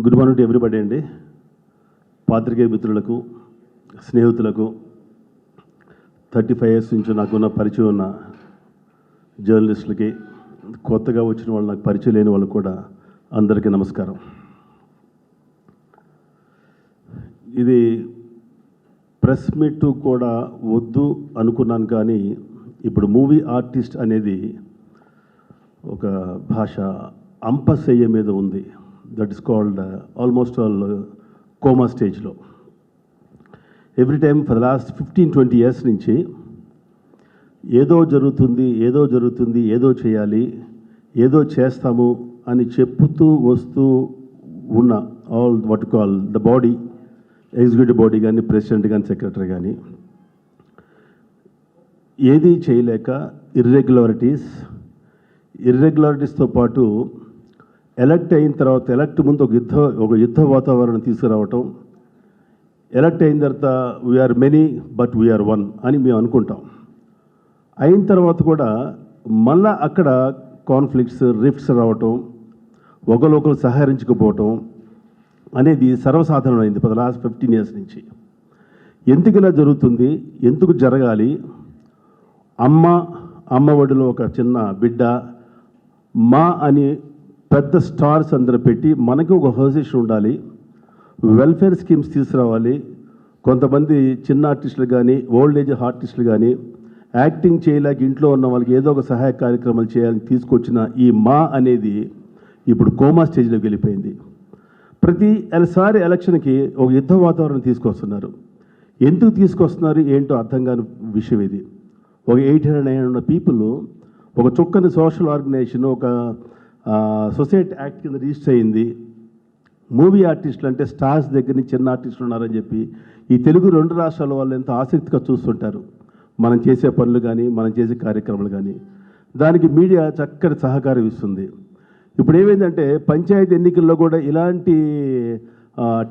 Good morning to everybody అండి. పాత్రికేయ మిత్రులకు, స్నేహితులకు, 35 years నుంచి నాకున్న పరిచయం ఉన్న జర్నలిస్టులకి, కొత్తగా వచ్చిన వాళ్ళు, నాకు పరిచయం లేని వాళ్ళు కూడా అందరికీ నమస్కారం. ఇది ప్రెస్ మీట్ కూడా వద్దు అనుకున్నాను, కానీ ఇప్పుడు మూవీ ఆర్టిస్ట్ అనేది ఒక భాష అంపశయ్య మీద ఉంది. That is called almost all coma స్టేజ్లో. Every time for the last 15-20 years నుంచి ఏదో జరుగుతుంది, ఏదో చేయాలి, ఏదో చేస్తాము అని చెప్పుతూ వస్తూ ఉన్న all what call the body, executive body కానీ, ప్రెసిడెంట్ కానీ, సెక్రటరీ కానీ, ఏది చేయలేక ఇర్రెగ్యులారిటీస్తో పాటు ఎలక్ట్ అయిన తర్వాత, ఎలక్ట్ ముందు ఒక యుద్ధ వాతావరణం తీసుకురావటం, ఎలక్ట్ అయిన తర్వాత we are many but we are one అని మేము అనుకుంటాం. అయిన తర్వాత కూడా మళ్ళా అక్కడ కాన్ఫ్లిక్ట్స్, రిఫ్ట్స్ రావటం, ఒకరు సహకరించకపోవటం అనేది సర్వసాధారణమైంది ఫర్ ద లాస్ట్ 15 years నుంచి. ఎందుకు ఇలా జరుగుతుంది, ఎందుకు జరగాలి? అమ్మ ఒడిలో ఒక చిన్న బిడ్డ మా అని పెద్ద స్టార్స్ అందరూ పెట్టి మనకి ఒక అసోసియేషన్ ఉండాలి, వెల్ఫేర్ స్కీమ్స్ తీసుకురావాలి. కొంతమంది చిన్న ఆర్టిస్టులు కానీ, ఓల్డ్ ఏజ్ ఆర్టిస్టులు కానీ, యాక్టింగ్ చేయలేక ఇంట్లో ఉన్న వాళ్ళకి ఏదో ఒక సహాయ కార్యక్రమాలు చేయాలని తీసుకొచ్చిన ఈ మా అనేది ఇప్పుడు కోమా స్టేజ్లోకి వెళ్ళిపోయింది. ప్రతిసారి ఎలక్షన్కి ఒక యుద్ధ వాతావరణం తీసుకొస్తున్నారు. ఎందుకు తీసుకొస్తున్నారు ఏంటో అర్థం కాని విషయం ఇది. ఒక 809 పీపుల్, ఒక చొక్కని సోషల్ ఆర్గనైజేషన్, ఒక సొసైటీ యాక్ట్ కింద రిజిస్టర్ అయింది. మూవీ ఆర్టిస్టులు అంటే స్టార్స్ దగ్గర నుంచి చిన్న ఆర్టిస్టులు ఉన్నారని చెప్పి ఈ తెలుగు 2 రాష్ట్రాల వాళ్ళు ఎంతో ఆసక్తిగా చూస్తుంటారు మనం చేసే పనులు కానీ, మనం చేసే కార్యక్రమాలు కానీ. దానికి మీడియా చక్కటి సహకారం ఇస్తుంది. ఇప్పుడు ఏమైందంటే పంచాయతీ ఎన్నికల్లో కూడా ఇలాంటి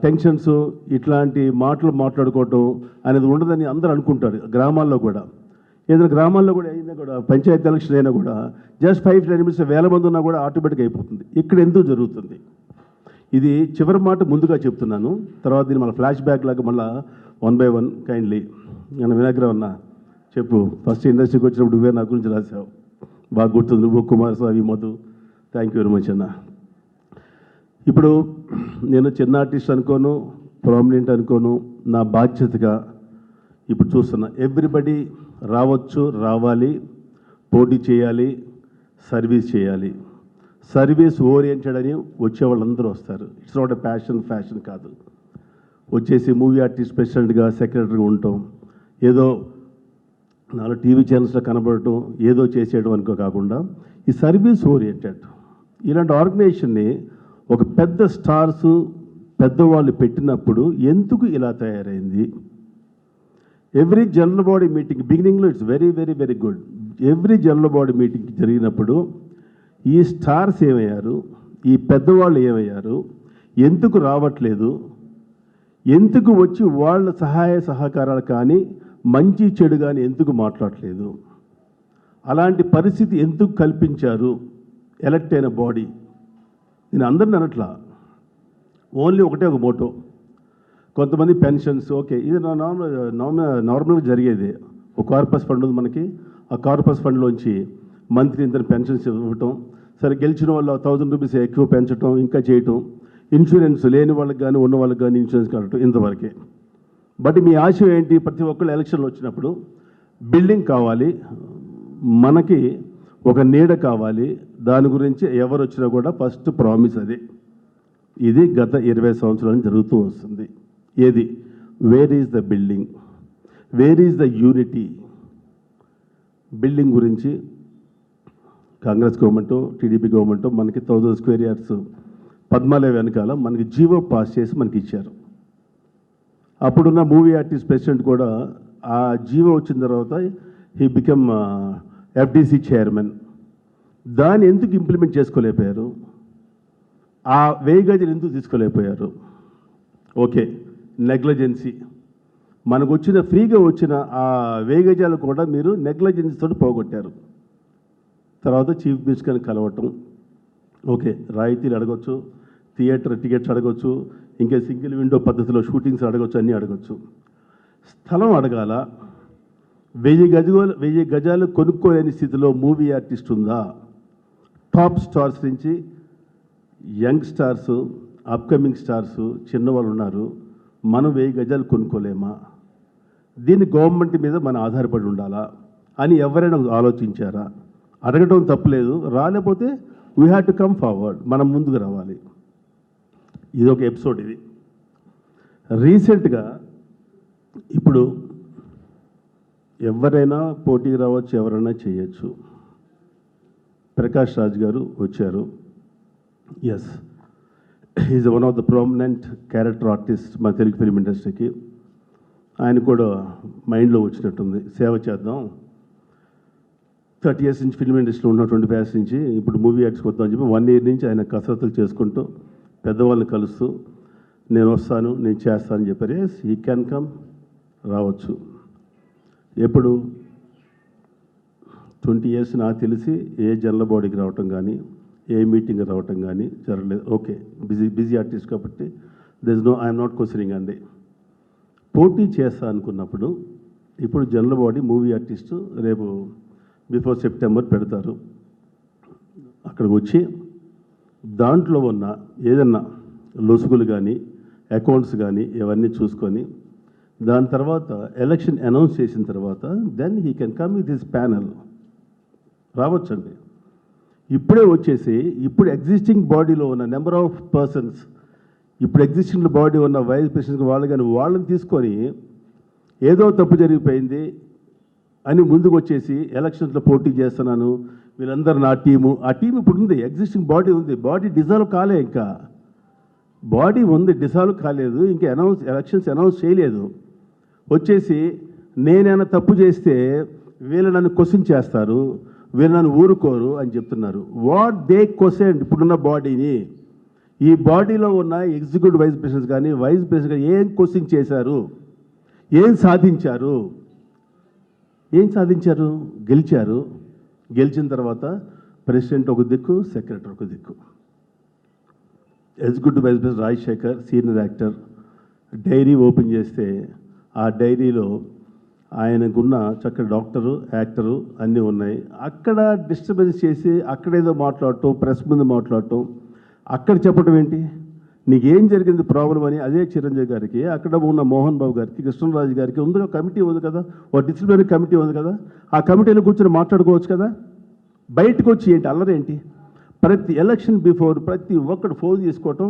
టెన్షన్స్, ఇట్లాంటి మాట్లాడుకోవటం అనేది ఉండదని అందరూ అనుకుంటారు. గ్రామాల్లో కూడా ఏదైనా గ్రామాల్లో కూడా అయినా కూడా పంచాయతీ ఎలక్షన్ అయినా కూడా జస్ట్ 5-10 minutes వేల మంది ఉన్నా కూడా ఆటోమేటిక్గా అయిపోతుంది. ఇక్కడ ఎందుకు జరుగుతుంది? ఇది చివరి మాట ముందుగా చెప్తున్నాను, తర్వాత దీన్ని మన ఫ్లాష్ బ్యాక్ లాగా మళ్ళీ 1 by 1 కైండ్లీ. నేను వినాయకరావు అన్న చెప్పు, ఫస్ట్ ఇండస్ట్రీకి వచ్చినప్పుడు నువ్వే నా గురించి రాసావు, బాగా గుర్తుంది, నువ్వు, Kumaraswamy, Madhu. Thank you very much అన్న. ఇప్పుడు నేను చిన్న ఆర్టిస్ట్ అనుకోను, ప్రామినెంట్ అనుకోను, నా బాధ్యతగా ఇప్పుడు చూస్తున్నా. ఎవ్రీబడి రావచ్చు, రావాలి, పోటీ చేయాలి, సర్వీస్ చేయాలి. సర్వీస్ ఓరియంటెడ్ అని వచ్చే వాళ్ళందరూ వస్తారు. ఇట్స్ నాట్ ఎ ఫ్యాషన్ కాదు. వచ్చేసి మూవీ ఆర్టిస్ట్ ప్రెసిడెంట్గా, సెక్రటరీగా ఉండటం, ఏదో 4 టీవీ ఛానల్స్లో కనబడటం, ఏదో చేసేయడం అనుకో కాకుండా ఈ సర్వీస్ ఓరియంటెడ్ ఇలాంటి ఆర్గనైజేషన్ని ఒక పెద్ద స్టార్స్, పెద్దవాళ్ళు పెట్టినప్పుడు ఎందుకు ఇలా తయారైంది? ఎవ్రీ జనరల్ బాడీ మీటింగ్ బిగినింగ్లో it's very very very good. Every general body meeting జరిగినప్పుడు ఈ స్టార్స్ ఏమయ్యారు, ఈ పెద్దవాళ్ళు ఏమయ్యారు, ఎందుకు రావట్లేదు, ఎందుకు వచ్చి వాళ్ళ సహాయ సహకారాలు కానీ, మంచి చెడు కానీ ఎందుకు మాట్లాడలేదు, అలాంటి పరిస్థితి ఎందుకు కల్పించారు ఎలక్ట్ అయిన బాడీ? నేను అందరిని అనట్లా, ఓన్లీ ఒకటే ఒక మోటో. కొంతమంది పెన్షన్స్, ఓకే, ఇది నార్మల్గా జరిగేది. ఒక కార్పస్ ఫండ్ ఉంది మనకి, ఆ కార్పస్ ఫండ్లోంచి మంత్లీ ఇంత పెన్షన్స్ ఇవ్వటం, సరే గెలిచిన వాళ్ళు 1000 rupees ఎక్కువ పెంచడం, ఇంకా చేయటం, ఇన్సూరెన్స్ లేని వాళ్ళకి కానీ ఉన్న వాళ్ళకి కానీ ఇన్సూరెన్స్ కట్టడం, ఇంతవరకే. బట్ మీ ఆశ ఏంటి? ప్రతి ఒక్కళ్ళు ఎలక్షన్లు వచ్చినప్పుడు బిల్డింగ్ కావాలి, మనకి ఒక నీడ కావాలి, దాని గురించి ఎవరు వచ్చినా కూడా ఫస్ట్ ప్రామిస్ అదే. ఇది గత 20 సంవత్సరాలు జరుగుతూ వస్తుంది. ఏది? Where is the building, where is the unity? Building గురించి కాంగ్రెస్ గవర్నమెంటు, టీడీపీ గవర్నమెంటు మనకి 1000 square yards పద్మాలయ వెనకాల మనకి జీవో పాస్ చేసి మనకి ఇచ్చారు. అప్పుడున్న మూవీ ఆర్టిస్ట్ ప్రెసిడెంట్ కూడా ఆ జీవో వచ్చిన తర్వాత హీ బికమ్ ఎఫ్డీసీ చైర్మన్. దాన్ని ఎందుకు ఇంప్లిమెంట్ చేసుకోలేకపోయారు? ఆ 1000 గజాలు ఎందుకు తీసుకోలేకపోయారు? Okay, negligence. మనకు వచ్చిన ఫ్రీగా వచ్చిన ఆ 1000 గజాలు కూడా మీరు నెగ్లిజెన్సీ తోటి పోగొట్టారు. తర్వాత చీఫ్ మినిస్టర్ని కలవటం, ఓకే, రాయితీలు అడగవచ్చు, థియేటర్ టికెట్స్ అడగవచ్చు, ఇంకా సింగిల్ విండో పద్ధతిలో షూటింగ్స్ అడగవచ్చు, అన్నీ అడగచ్చు. స్థలం అడగాల. 1000 గజాలు కొనుక్కోలేని స్థితిలో మూవీ ఆర్టిస్ట్ ఉందా? టాప్ స్టార్స్ నుంచి యంగ్ స్టార్స్, అప్కమింగ్ స్టార్స్, చిన్నవాళ్ళు ఉన్నారు. మనం 1000 గజాలు కొనుక్కోలేమా? దీన్ని గవర్నమెంట్ మీద మనం ఆధారపడి ఉండాలా అని ఎవరైనా ఆలోచించారా? అడగడం తప్పులేదు. రాలేకపోతే we have to come forward, మనం ముందుకు రావాలి. ఇది ఒక ఎపిసోడ్. ఇది రీసెంట్గా ఇప్పుడు ఎవరైనా పోటీకి రావచ్చు, ఎవరైనా చేయొచ్చు. ప్రకాష్ రాజ్ గారు వచ్చారు. Yes, is one of the prominent character artist మన తెలుగు ఫిల్మ్ ఇండస్ట్రీకి. ఆయన కూడా మైండ్లో వచ్చినట్టుంది, సేవ చేద్దాం. 30 years నుంచి ఫిల్మ్ ఇండస్ట్రీలో ఉన్న 25 years నుంచి ఇప్పుడు మూవీ ఆర్టిస్ట్కి వద్దామని చెప్పి 1 year నుంచి ఆయన కసరత్తులు చేసుకుంటూ పెద్దవాళ్ళని కలుస్తూ నేను వస్తాను, నేను చేస్తాను అని చెప్పారు. ఎస్, హీ క్యాన్ కమ్, రావచ్చు. ఎప్పుడు 20 years నాకు తెలిసి ఏ జనరల్ బాడీకి రావటం కానీ, ఏ మీటింగ్ రావటం కానీ జరగలేదు. ఓకే, బిజీ ఆర్టిస్ట్ కాబట్టి ఐఎమ్ నాట్ క్వశ్చనింగ్ అండి. పోటీ చేస్తా అనుకున్నప్పుడు ఇప్పుడు జనరల్ బాడీ మూవీ ఆర్టిస్టు రేపు బిఫోర్ సెప్టెంబర్ పెడతారు. అక్కడికి వచ్చి దాంట్లో ఉన్న ఏదన్నా లొసుగులు కానీ, అకౌంట్స్ కానీ ఇవన్నీ చూసుకొని దాని తర్వాత ఎలక్షన్ అనౌన్స్ చేసిన తర్వాత then he can come with his panel. రావచ్చండి. ఇప్పుడే వచ్చేసి ఇప్పుడు ఎగ్జిస్టింగ్ బాడీలో ఉన్న నెంబర్ ఆఫ్ పర్సన్స్, ఇప్పుడు ఎగ్జిస్టింగ్ బాడీ ఉన్న వైస్ ప్రెసిడెంట్ వాళ్ళు కానీ వాళ్ళని తీసుకొని ఏదో తప్పు జరిగిపోయింది అని ముందుకు వచ్చేసి ఎలక్షన్స్లో పోటీ చేస్తున్నాను, వీళ్ళందరూ నా టీము. ఆ టీం ఇప్పుడు ఉంది, ఎగ్జిస్టింగ్ బాడీ ఉంది. బాడీ డిజాల్వ్ కాలే, ఇంకా బాడీ ఉంది, డిజాల్వ్ కాలేదు, ఇంకా ఎలక్షన్స్ అనౌన్స్ చేయలేదు. వచ్చేసి నేనైనా తప్పు చేస్తే వీళ్ళు నన్ను క్వశ్చన్ చేస్తారు, వీళ్ళు నన్ను ఊరుకోరు అని చెప్తున్నారు. వాట్ దే క్వశ్చన్ ఇప్పుడున్న బాడీని, ఈ బాడీలో ఉన్న ఎగ్జిక్యూటివ్ వైస్ ప్రెసిడెంట్స్ కానీ వైస్ ప్రెసిడెంట్ కానీ ఏం క్వశ్చన్ చేశారు, ఏం సాధించారు? గెలిచారు. గెలిచిన తర్వాత ప్రెసిడెంట్ ఒక దిక్కు, సెక్రటరీ ఒక దిక్కు. Executive vice president Rajasekhar senior actor. Diary open చేస్తే ఆ డైరీలో ఆయనకున్న చక్కటి డాక్టరు, యాక్టరు అన్నీ ఉన్నాయి. అక్కడ డిస్టర్బెన్స్ చేసి అక్కడేదో మాట్లాడటం, ప్రెస్ ముందు మాట్లాడటం, అక్కడ చెప్పడం ఏంటి, నీకేం జరిగింది ప్రాబ్లం అని. అదే చిరంజీవి గారికి, అక్కడ ఉన్న మోహన్ బాబు గారికి, కృష్ణరాజు గారికి ఉంది, కమిటీ ఉంది కదా, ఒక డిసిప్లినరీ కమిటీ ఉంది కదా, ఆ కమిటీలో కూర్చొని మాట్లాడుకోవచ్చు కదా. బయటకు వచ్చి ఏంటి అల్లరి ఏంటి? ప్రతి ఎలక్షన్ బిఫోర్ ప్రతి ఒక్కడు ఫోన్ చేసుకోవటం,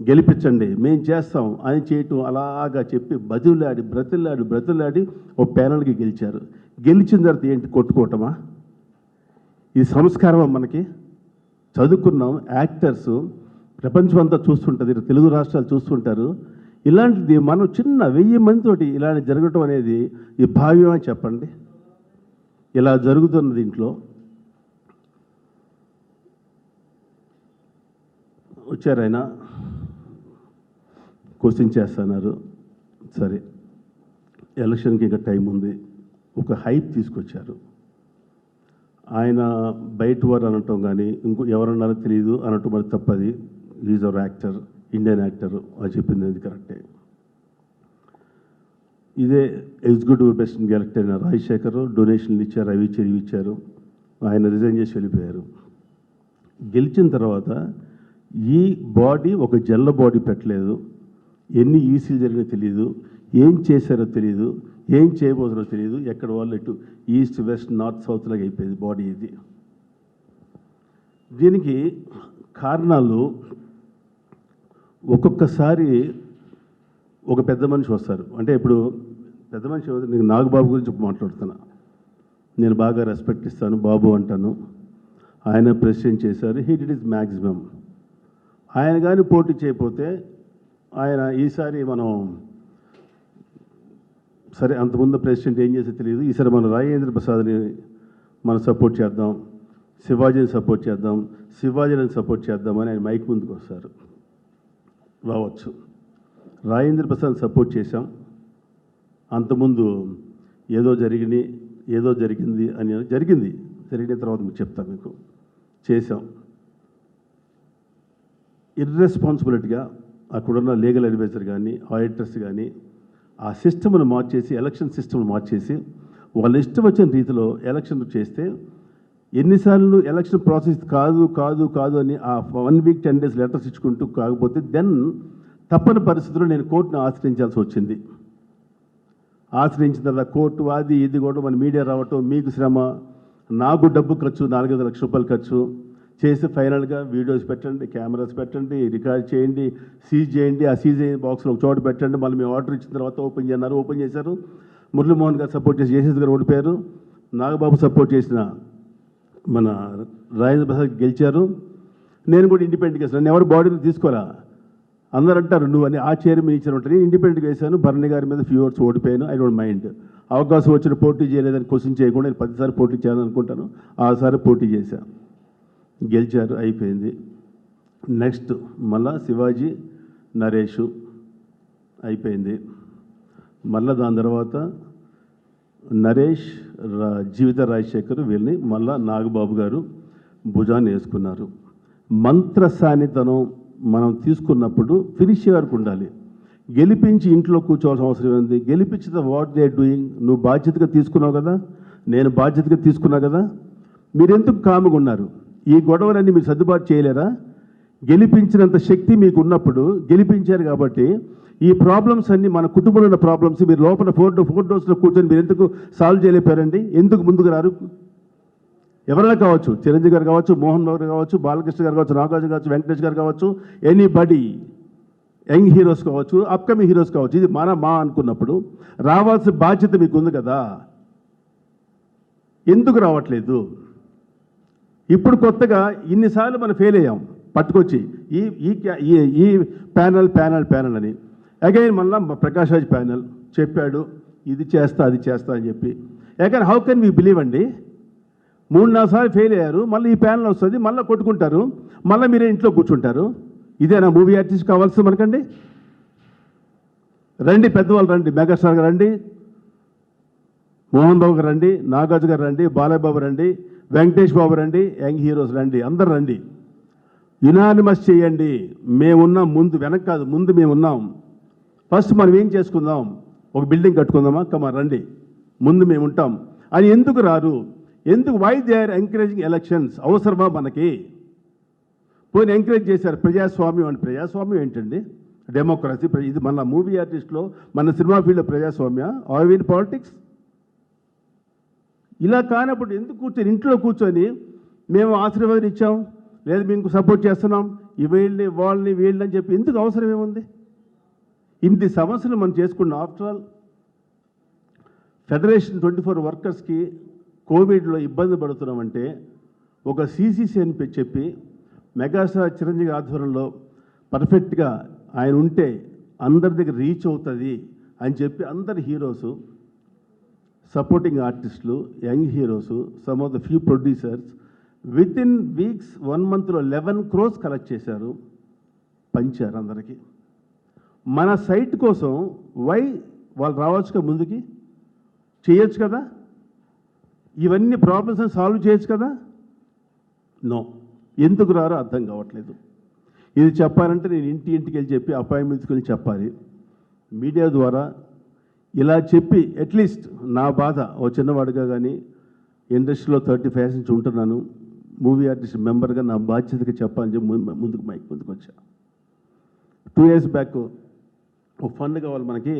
గెలిపించండి మేము చేస్తాం అని చేయటం, అలాగా చెప్పి బ్రతిలాడి ఓ ప్యానల్కి గెలిచారు. గెలిచిన తర్వాత ఏంటి, కొట్టుకోవటమా? ఈ సంస్కారమా మనకి? చదువుకున్నాం, యాక్టర్స్ ప్రపంచం అంతా చూస్తుంటుంది, తెలుగు రాష్ట్రాలు చూస్తుంటారు. ఇలాంటిది మనం చిన్న 1000 మందితోటి ఇలాంటి జరగటం అనేది ఈ భావ్యమని చెప్పండి. ఇలా జరుగుతున్న దీంట్లో వచ్చారు ఆయన, క్వశ్చన్ చేస్తున్నారు. సరే, ఎలక్షన్కి ఇంకా టైం ఉంది, ఒక హైప్ తీసుకొచ్చారు. ఆయన బయట వారు అనటం కానీ ఇంకో ఎవరన్నారో తెలియదు అనటం మరి తప్పది. Is our actor, Indian actor అని చెప్పింది అది కరెక్టే. ఇదే ఎగ్జిక్యూటివ్ ప్రెసిడెంట్ ఎలక్ట్ అయిన రాజశేఖర్ డొనేషన్లు ఇచ్చారు, అవి ఇచ్చారు, ఇవి ఇచ్చారు. ఆయన రిజైన్ చేసి వెళ్ళిపోయారు. గెలిచిన తర్వాత ఈ బాడీ ఒక జనరల్ బాడీ పెట్టలేదు. ఎన్ని ఈసీలు జరిగినా తెలియదు, ఏం చేశారో తెలియదు, ఏం చేయబోతున్నారో తెలియదు. ఎక్కడ వాళ్ళు ఇటు ఈస్ట్ వెస్ట్ నార్త్ సౌత్ లాగా అయిపోయింది బాడీ ఇది. దీనికి కారణాలు ఒక్కొక్కసారి ఒక పెద్ద మనిషి వస్తారు. అంటే ఇప్పుడు పెద్ద మనిషి నేను నాగబాబు గురించి మాట్లాడుతున్నా. నేను బాగా రెస్పెక్ట్ ఇస్తాను, బాబు అంటాను. ఆయన ప్రెసిడెంట్ చేశారు, హీ డిడ్ ఇస్ మ్యాక్సిమం. ఆయన కానీ పోటీ చేయకపోతే ఆయన ఈసారి మనం సరే అంతకుముందు ప్రెసిడెంట్ ఏం చేస్తే తెలియదు, ఈసారి మనం రాజేంద్ర ప్రసాద్ని మనం సపోర్ట్ చేద్దాం, శివాజీని సపోర్ట్ చేద్దాం, శివాజీని సపోర్ట్ చేద్దామని ఆయన మైక్ ముందుకు వస్తారు. రావచ్చు. రాజేంద్ర ప్రసాద్ సపోర్ట్ చేశాం. అంతకుముందు ఏదో జరిగింది అని జరిగిన తర్వాత మీకు చెప్తాను. మీకు చేశాం. ఇర్రెస్పాన్సిబిలిటీగా అక్కడున్న లీగల్ అడ్వైజర్ కానీ ఆడిటర్స్ కానీ ఆ సిస్టమ్ను మార్చేసి ఎలక్షన్ సిస్టమ్ను మార్చేసి వాళ్ళ ఇష్టం వచ్చిన రీతిలో ఎలక్షన్ చేస్తే ఎన్నిసార్లు ఎలక్షన్ ప్రాసెస్ కాదు కాదు కాదు అని ఆ 1 వీక్ 10 డేస్ లెటర్స్ ఇచ్చుకుంటూ కాకపోతే దెన్ తప్పని పరిస్థితుల్లో నేను కోర్టును ఆశ్రయించాల్సి వచ్చింది. ఆశ్రయించిన తర్వాత కోర్టు అది ఇది కూడా మన మీడియా రావటం, మీకు శ్రమ, నాకు డబ్బు ఖర్చు, 4-5 లక్షల రూపాయలు ఖర్చు చేసి ఫైనల్గా వీడియోస్ పెట్టండి, కెమెరాస్ పెట్టండి, రికార్డ్ చేయండి, సీజ్ చేయండి, ఆ సీజ్ అయిన బాక్స్లో ఒక చోట పెట్టండి, మళ్ళీ మేము ఆర్డర్ ఇచ్చిన తర్వాత ఓపెన్ చేయన్నారు. ఓపెన్ చేశారు. మురళీమోహన్ గారు సపోర్ట్ చేసి జయశేష్ గారు ఓడిపోయారు. నాగబాబు సపోర్ట్ చేసిన మన రాజేంద్ర ప్రసాద్ గెలిచారు. నేను కూడా ఇండిపెండెంట్గా వేసాను. నేను ఎవరు బాడీని తీసుకోవాలా, అందరూ అంటారు నువ్వు అని ఆ చైర్మన్ ఇచ్చారు ఉంటుంది. ఇండిపెండెంట్గా వేసాను. భరణి గారి మీద ఫ్యూ అవర్స్ ఓడిపోయాను. I don't mind. అవకాశం వచ్చిన పోటీ చేయలేదని క్వశ్చన్ చేయకుండా నేను 10 సార్లు పోటీ చేయాలని అనుకుంటాను. 6 సార్లు పోటీ చేశాను, గెలిచారు, అయిపోయింది. నెక్స్ట్ మళ్ళా శివాజీ నరేషు అయిపోయింది. మళ్ళీ దాని తర్వాత నరేష్ జీవిత రాజశేఖర్ వీళ్ళని మళ్ళా నాగబాబు గారు భుజాన్ని వేసుకున్నారు. మంత్రసానితనం మనం తీసుకున్నప్పుడు ఫినిష్ వరకు ఉండాలి. గెలిపించి ఇంట్లో కూర్చోవాల్సిన అవసరం ఉంది. గెలిపించిన వాట్ దే డూయింగ్, నువ్వు బాధ్యతగా తీసుకున్నావు కదా, నేను బాధ్యతగా తీసుకున్నా కదా, మీరెందుకు కాముగా ఉన్నారు? ఈ గొడవలన్నీ మీరు సర్దుబాటు చేయలేరా? గెలిపించినంత శక్తి మీకు ఉన్నప్పుడు గెలిపించారు కాబట్టి ఈ ప్రాబ్లమ్స్ అన్నీ మన కుటుంబంలో ఉన్న ప్రాబ్లమ్స్ మీరు లోపల 4 డోర్స్లో కూర్చొని మీరు ఎందుకు సాల్వ్ చేయలేపారండి? ఎందుకు ముందుకు రారు? ఎవరైనా కావచ్చు, చిరంజీవి గారు కావచ్చు, మోహన్ బాబు గారు కావచ్చు, బాలకృష్ణ గారు కావచ్చు, నాగార్జున కావచ్చు, వెంకటేష్ గారు కావచ్చు, ఎనీబడి, యంగ్ హీరోస్ కావచ్చు, అప్కమింగ్ హీరోస్ కావచ్చు, ఇది మా అనుకున్నప్పుడు రావాల్సిన బాధ్యత మీకు ఉంది కదా, ఎందుకు రావట్లేదు? ఇప్పుడు కొత్తగా ఇన్నిసార్లు మనం ఫెయిల్ అయ్యాం పట్టుకొచ్చి ఈ ఈ ఈ ప్యానల్ ప్యానల్ ప్యానల్ అని. అగైన్ మళ్ళా ప్రకాష్ రాజ్ ప్యానల్ చెప్పాడు ఇది చేస్తా అది చేస్తా అని చెప్పి. Again how can we believe అండి? 3-4 సార్లు ఫెయిల్ అయ్యారు, మళ్ళీ ఈ ప్యానల్ వస్తుంది, మళ్ళీ కొట్టుకుంటారు, మళ్ళీ మీరే ఇంట్లో కూర్చుంటారు. ఇదేనా మూవీ ఆర్టిస్ట్ కావాల్సింది మనకండి? రండి పెద్దవాళ్ళు రండి, మెగాస్టార్ గారు రండి, మోహన్ బాబు గారు రండి, నాగార్జున గారు రండి, బాలయ్య బాబు రండి, వెంకటేష్ బాబు రండి, యంగ్ హీరోస్ రండి, అందరు రండి, యునానిమస్ చేయండి. మేమున్నాం ముందు, వెనక కాదు, ముందు మేమున్నాం. ఫస్ట్ మనం ఏం చేసుకుందాం, ఒక బిల్డింగ్ కట్టుకుందామా, కమా రండి, ముందు మేము ఉంటాం అని ఎందుకు రారు? ఎందుకు? Why they are encouraging elections? అవసరమా మనకి? పోయిన ఎంకరేజ్ చేశారు ప్రజాస్వామ్యం అని. ప్రజాస్వామ్యం ఏంటండి? డెమోక్రసీ. ఇది మన మూవీ ఆర్టిస్ట్లో, మన సినిమా ఫీల్డ్లో ప్రజాస్వామ్య? Are in politics? ఇలా కానప్పుడు ఎందుకు కూర్చొని ఇంట్లో కూర్చొని మేము ఆశీర్వాదం ఇచ్చాం, లేదు మీకు సపోర్ట్ చేస్తున్నాం, వీళ్ళని వాళ్ళని వీళ్ళని అని చెప్పి ఎందుకు అవసరం ఏముంది? ఇన్ని సమస్యలు మనం చేసుకున్నాం. ఆఫ్టర్ ఆల్ ఫెడరేషన్ 24 వర్కర్స్కి కోవిడ్లో ఇబ్బంది పడుతున్నామంటే ఒక సీసీసీ అని చెప్పి మెగాస్టార్ చిరంజీవి ఆధ్వర్యంలో పర్ఫెక్ట్గా ఆయన ఉంటే అందరి దగ్గర రీచ్ అవుతుంది అని చెప్పి అందరి హీరోసు, సపోర్టింగ్ ఆర్టిస్టులు, young heroes, some of the few producers with in weeks 1 మంత్లో 11 crores కలెక్ట్ చేశారు, పంచారు అందరికీ. మన సైట్ కోసం వై వాళ్ళు రావచ్చుగా, ముందుకి చేయొచ్చు కదా, ఇవన్నీ ప్రాబ్లమ్స్ సాల్వ్ చేయొచ్చు కదా. నో, ఎందుకు రారో అర్థం కావట్లేదు. ఇది చెప్పాలంటే నేను ఇంటికి వెళ్ళి చెప్పి అపాయింట్మెంట్స్కి వెళ్ళి చెప్పాలి. మీడియా ద్వారా ఇలా చెప్పి అట్లీస్ట్ నా బాధ ఓ చిన్నవాడుగా కానీ ఇండస్ట్రీలో 35 years నుంచి ఉంటున్నాను, మూవీ ఆర్టిస్ట్ మెంబర్గా నా బాధ్యతగా చెప్పాలని చెప్పి ముందుకు వచ్చా. 2 years బ్యాక్ ఒక ఫండ్ కావాలి మనకి.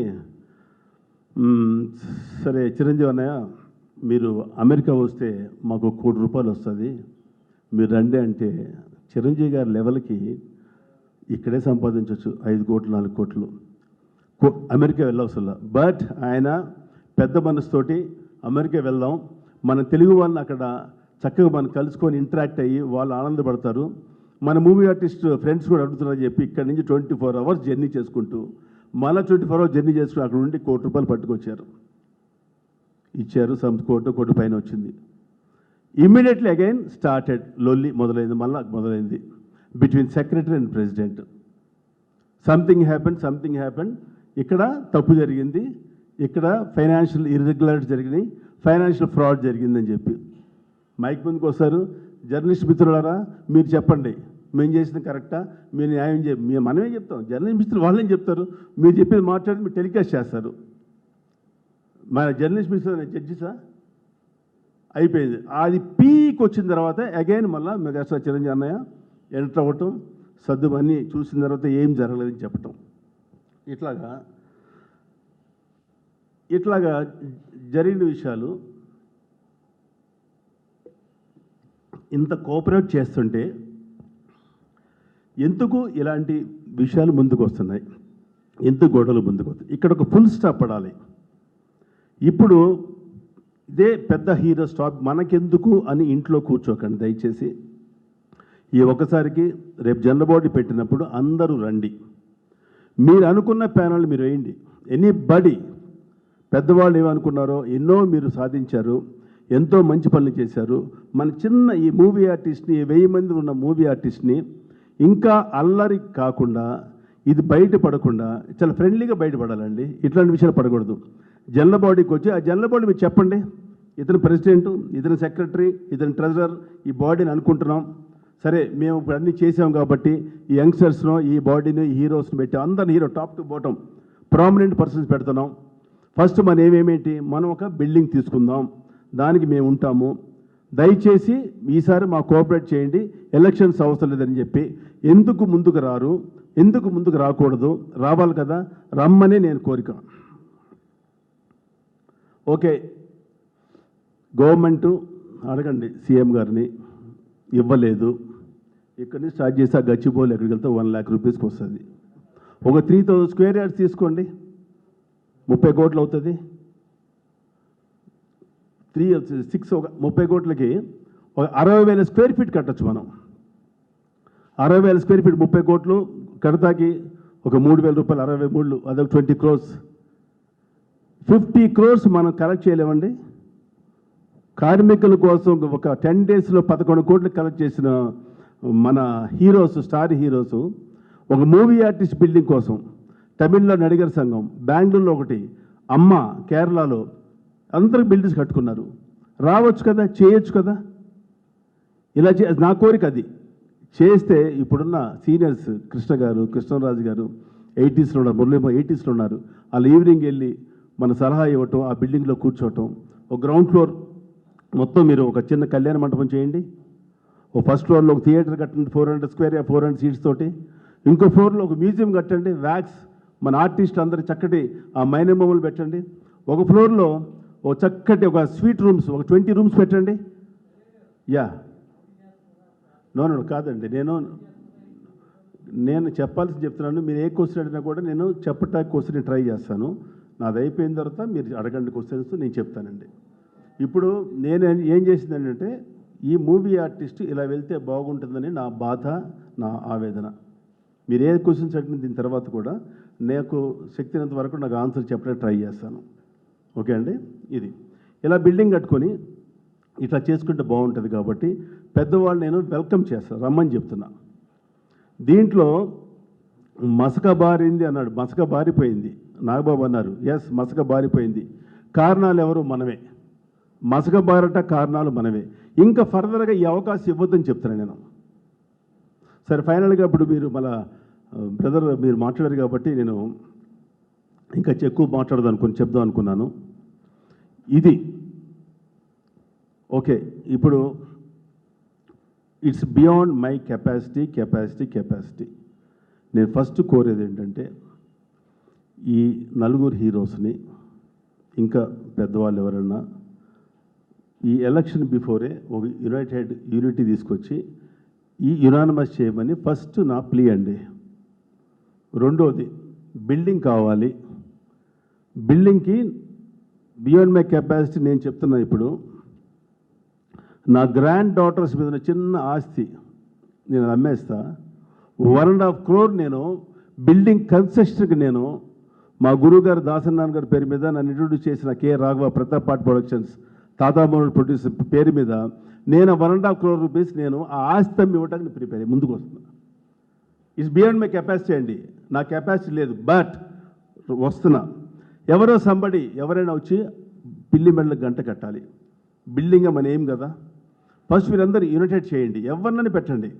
సరే చిరంజీవి అన్నయ్య మీరు అమెరికా వస్తే మాకు ₹1 కోటి వస్తుంది, మీరు రండి అంటే చిరంజీవి గారి లెవెల్కి ఇక్కడే సంపాదించవచ్చు 5 కోట్లు 4 కోట్లు, అమెరికా వెళ్ళవసల. బట్ ఆయన పెద్ద మనసుతోటి అమెరికా వెళ్దాం, మన తెలుగు వాళ్ళని అక్కడ చక్కగా మనం కలుసుకొని ఇంటరాక్ట్ అయ్యి వాళ్ళు ఆనందపడతారు, మన మూవీ ఆర్టిస్ట్ ఫ్రెండ్స్ కూడా అడుగుతున్నారని చెప్పి ఇక్కడ నుంచి 24 hours జర్నీ చేసుకుంటూ మళ్ళీ 24 hours జర్నీ చేసుకుని అక్కడ నుండి ₹1 కోటి పట్టుకొచ్చారు, ఇచ్చారు. కోటి పైన వచ్చింది. ఇమ్మీడియట్లీ అగైన్ స్టార్టెడ్ లొల్లి మొదలైంది, మళ్ళీ మొదలైంది between secretary and president. Something happened. ఇక్కడ తప్పు జరిగింది, ఇక్కడ ఫైనాన్షియల్ ఇర్రెగ్యులారిటీ జరిగినాయి, ఫైనాన్షియల్ ఫ్రాడ్ జరిగిందని చెప్పి మైక్ ముందుకు వస్తారు. జర్నలిస్ట్ మిత్రులారా మీరు చెప్పండి, మేము చేసింది కరెక్టా, మీరు న్యాయం మేము మనమే చెప్తాం, జర్నలిస్ట్ మిత్రులు వాళ్ళేం చెప్తారు, మీరు చెప్పేది మాట్లాడి మీరు టెలికాస్ట్ చేస్తారు. మన జర్నలిస్ట్ మిత్రులు జడ్జిసా అయిపోయింది. అది పీక్ వచ్చిన తర్వాత అగైన్ మళ్ళీ మెగాస్టార్ చిరంజీవి అన్నయ్య ఎంటర్ అవ్వటం, సర్దు అన్నీ చూసిన తర్వాత ఏం జరగలేదని చెప్పటం, ఇట్లాగా జరిగిన విషయాలు ఇంత కోఆపరేట్ చేస్తుంటే ఎందుకు ఇలాంటి విషయాలు ముందుకు వస్తున్నాయి, ఎందుకు గొడవలు ముందుకు వస్తాయి? ఇక్కడ ఒక ఫుల్ స్టాప్ పడాలి. ఇప్పుడు ఇదే పెద్ద హీరో స్టాప్ మనకెందుకు అని ఇంట్లో కూర్చోకండి దయచేసి. ఈ ఒక్కసారికి రేపు జనరల్ పెట్టినప్పుడు అందరూ రండి, మీరు అనుకున్న ప్యానల్ మీరు వేయండి. ఎనీబడి పెద్దవాళ్ళు ఏమనుకున్నారో ఎన్నో మీరు సాధించారు, ఎంతో మంచి పనులు చేశారు. మన చిన్న ఈ మూవీ ఆర్టిస్ట్ని, 1000 మంది ఉన్న మూవీ ఆర్టిస్ట్ని ఇంకా అల్లరి కాకుండా, ఇది బయటపడకుండా చాలా ఫ్రెండ్లీగా బయటపడాలండి. ఇట్లాంటి విషయాలు పడకూడదు. జనరల్ బాడీకి వచ్చి ఆ జనరల్ బాడీ మీరు చెప్పండి, ఇతను ప్రెసిడెంట్, ఇతను సెక్రటరీ, ఇతను ట్రెజరర్, ఈ బాడీని అనుకుంటున్నాం, సరే మేము ఇప్పుడు అన్నీ చేసాం కాబట్టి ఈ యంగ్స్టర్స్ను, ఈ బాడీని, ఈ హీరోస్ని పెట్టి అందరిని hero top to bottom prominent persons పెడుతున్నాం. ఫస్ట్ మనం ఏమేమేంటి, మనం ఒక బిల్డింగ్ తీసుకుందాం, దానికి మేము ఉంటాము, దయచేసి ఈసారి మా కోఆపరేట్ చేయండి, ఎలక్షన్స్ అవసరం లేదని చెప్పి ఎందుకు ముందుకు రారు, ఎందుకు ముందుకు రాకూడదు? రావాలి కదా, రమ్మనే నేను కోరిక. ఓకే, గవర్నమెంటు అడగండి సీఎం గారిని, ఇవ్వలేదు. ఇక్కడి నుంచి స్టార్ట్ చేసి ఆ గచ్చిబౌలి ఎక్కడికి వెళ్తే 1 lakh రూపీస్కి వస్తుంది. ఒక 3000 స్క్వేర్ యార్డ్స్ తీసుకోండి, 30 కోట్లు అవుతుంది. 30 కోట్లకి ఒక 60,000 స్క్వేర్ ఫీట్ కట్టచ్చు మనం. 60,000 స్క్వేర్ ఫీట్ 30 కోట్లు కడతాకి ఒక 3,000 రూపాయలు, 63, అదొక 20 crores. 50 crores మనం కలెక్ట్ చేయలేమండి. కార్మికుల కోసం ఒక 10 daysలో 11 కోట్లు కలెక్ట్ చేసిన మన హీరోస్, స్టార్ హీరోస్, ఒక మూవీ ఆర్టిస్ట్ బిల్డింగ్ కోసం తమిళ్లో నడిగర్ సంఘం, బెంగళూరులో ఒకటి, అమ్మ కేరళలో, అందరూ బిల్డింగ్స్ కట్టుకున్నారు. రావచ్చు కదా, చేయొచ్చు కదా. ఇలా నా కోరిక అది చేస్తే. ఇప్పుడున్న సీనియర్స్ కృష్ణ గారు, కృష్ణరాజు గారు 80sలో ఉన్నారు, మురళీమో 80sలో ఉన్నారు. వాళ్ళు ఈవినింగ్ వెళ్ళి మన సలహా ఇవ్వటం, ఆ బిల్డింగ్లో కూర్చోవటం. ఒక గ్రౌండ్ ఫ్లోర్ మొత్తం మీరు ఒక చిన్న కళ్యాణ మంటపం చేయండి. ఓ ఫస్ట్ ఫ్లోర్లో ఒక థియేటర్ కట్టండి, 400 seats తోటి. ఇంకో ఫ్లోర్లో ఒక మ్యూజియం కట్టండి, వ్యాక్స్, మన ఆర్టిస్టులు అందరి చక్కటి ఆ మైనమములు పెట్టండి. ఒక ఫ్లోర్లో ఓ చక్కటి ఒక స్వీట్ రూమ్స్, ఒక 20 rooms పెట్టండి. యా నో కాదండి, నేను చెప్పాల్సి చెప్తున్నాను. మీరు ఏ క్వశ్చన్ అడిగినా కూడా నేను చెప్పటానికి క్వశ్చన్ ట్రై చేస్తాను. నాది అయిపోయిన తర్వాత మీరు అడగండి క్వశ్చన్స్, నేను చెప్తానండి. ఇప్పుడు నేను ఏం చేసింది అంటే, ఈ మూవీ ఆర్టిస్ట్ ఇలా వెళ్తే బాగుంటుందని నా బాధ, నా ఆవేదన. మీరు ఏ క్వశ్చన్స్ అడిగిన దీని తర్వాత కూడా నాకు శక్తినంత వరకు నాకు ఆన్సర్ చెప్పడానికి ట్రై చేస్తాను. ఓకే అండి. ఇది ఇలా బిల్డింగ్ కట్టుకొని ఇట్లా చేసుకుంటే బాగుంటుంది కాబట్టి పెద్దవాళ్ళు నేను వెల్కమ్ చేస్తాను, రమ్మని చెప్తున్నా. దీంట్లో మసక బారింది అన్నాడు, మసక బారిపోయింది. నాగబాబు అన్నారు, ఎస్ మసక బారిపోయింది. కారణాలు ఎవరు? మనమే. మసక బారట కారణాలు మనమే. ఇంకా ఫర్దర్గా ఈ అవకాశం ఇవ్వద్దని చెప్తున్నాను నేను. సరే, ఫైనల్గా ఇప్పుడు మీరు మళ్ళా బ్రదర్ మీరు మాట్లాడారు కాబట్టి నేను ఇంకా ఎక్కువ చెప్దాం అనుకున్నాను. ఇది ఓకే. ఇప్పుడు ఇట్స్ బియాండ్ మై కెపాసిటీ. నేను ఫస్ట్ కోరేది ఏంటంటే, ఈ నలుగురు హీరోస్ని, ఇంకా పెద్దవాళ్ళు ఎవరన్నా ఈ ఎలక్షన్ బిఫోరే ఒక యూనిటీ తీసుకొచ్చి ఈ యునానిమస్ చేయమని ఫస్ట్ నా ప్లీ అండి. రెండోది, బిల్డింగ్ కావాలి. బిల్డింగ్కి బియాండ్ మై కెపాసిటీ నేను చెప్తున్నా. ఇప్పుడు నా గ్రాండ్ డాటర్స్ మీద చిన్న ఆస్తి నేను అమ్మేస్తా. 1.5 crore నేను బిల్డింగ్ కన్స్ట్రక్షన్కి నేను మా గురువుగారు దాసనారాయణ గారి పేరు మీద నన్ను ఇంట్రొడ్యూస్ చేసిన కె రాఘవ ప్రతాప్ పాట్ ప్రొడక్షన్స్ తాతామోహన్ ప్రొడ్యూసర్ పేరు మీద నేను 1.5 crore రూపీస్ నేను ఆ ఆస్తి అమ్మి ఇవ్వడానికి ప్రిపేర్ అయ్యి ముందుకు వస్తున్నా. ఇట్స్ బియాండ్ మై కెపాసిటీ అండి. నా కెపాసిటీ లేదు, బట్ వస్తున్నా. ఎవరైనా వచ్చి పిల్లి మెడలకు గంట కట్టాలి. బిల్డింగ్ మన ఏం కదా. ఫస్ట్ మీరందరూ యునైటెడ్ చేయండి, ఎవరినని పెట్టండి.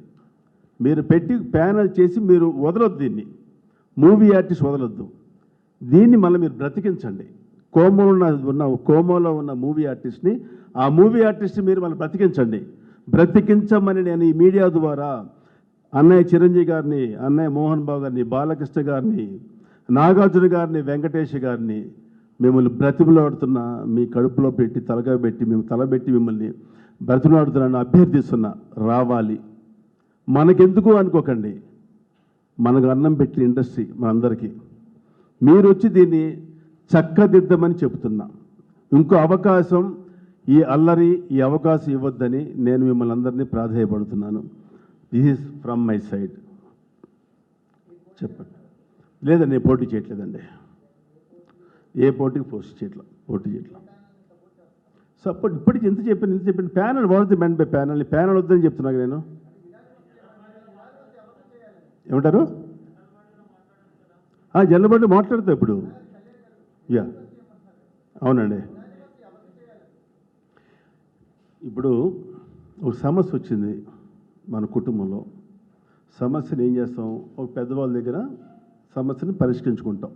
మీరు పెట్టి ప్యానల్ చేసి మీరు వదలొద్దు, దీన్ని మూవీ ఆర్టిస్ట్ వదలొద్దు, దీన్ని మళ్ళీ మీరు బ్రతికించండి. కోమోలో ఉన్న మూవీ ఆర్టిస్ట్ని, ఆ మూవీ ఆర్టిస్ట్ని మీరు మళ్ళీ బ్రతికించమని నేను ఈ మీడియా ద్వారా అన్నయ్య చిరంజీవి గారిని, అన్నయ్య మోహన్ బాబు గారిని, బాలకృష్ణ గారిని, నాగార్జున గారిని, వెంకటేష్ గారిని మిమ్మల్ని బ్రతిమలాడుతున్నా, మీ కడుపులో పెట్టి తలగా పెట్టి మేము తలబెట్టి మిమ్మల్ని బ్రతిమలాడుతున్నాను, అభ్యర్థిస్తున్నా రావాలి. మనకెందుకు అనుకోకండి, మనకు అన్నం పెట్టిన ఇండస్ట్రీ మనందరికీ, మీరు వచ్చి దీన్ని చక్కదిద్దమని చెబుతున్నా. ఇంకో అవకాశం ఈ అల్లరి ఈ అవకాశం ఇవ్వద్దని నేను మిమ్మల్ని అందరినీ ప్రాధేయపడుతున్నాను. This is from my side. చెప్పండి. లేదండి, నేను పోటీ చేయట్లేదండి, ఏ పోటీకి పోటీ చేయట్లా. సపోర్ట్ ఇప్పటికి ఎంత చెప్పాను ప్యానల్ వాడితే మెంట్ బై ప్యానల్ వద్దని చెప్తున్నాను నేను. ఏమంటారు? జనరల్ బాడీ మాట్లాడతా ఇప్పుడు. యా, అవునండి. ఇప్పుడు ఒక సమస్య వచ్చింది మన కుటుంబంలో. సమస్యను ఏం చేస్తాం, ఒక పెద్దవాళ్ళ దగ్గర సమస్యను పరిష్కరించుకుంటాం.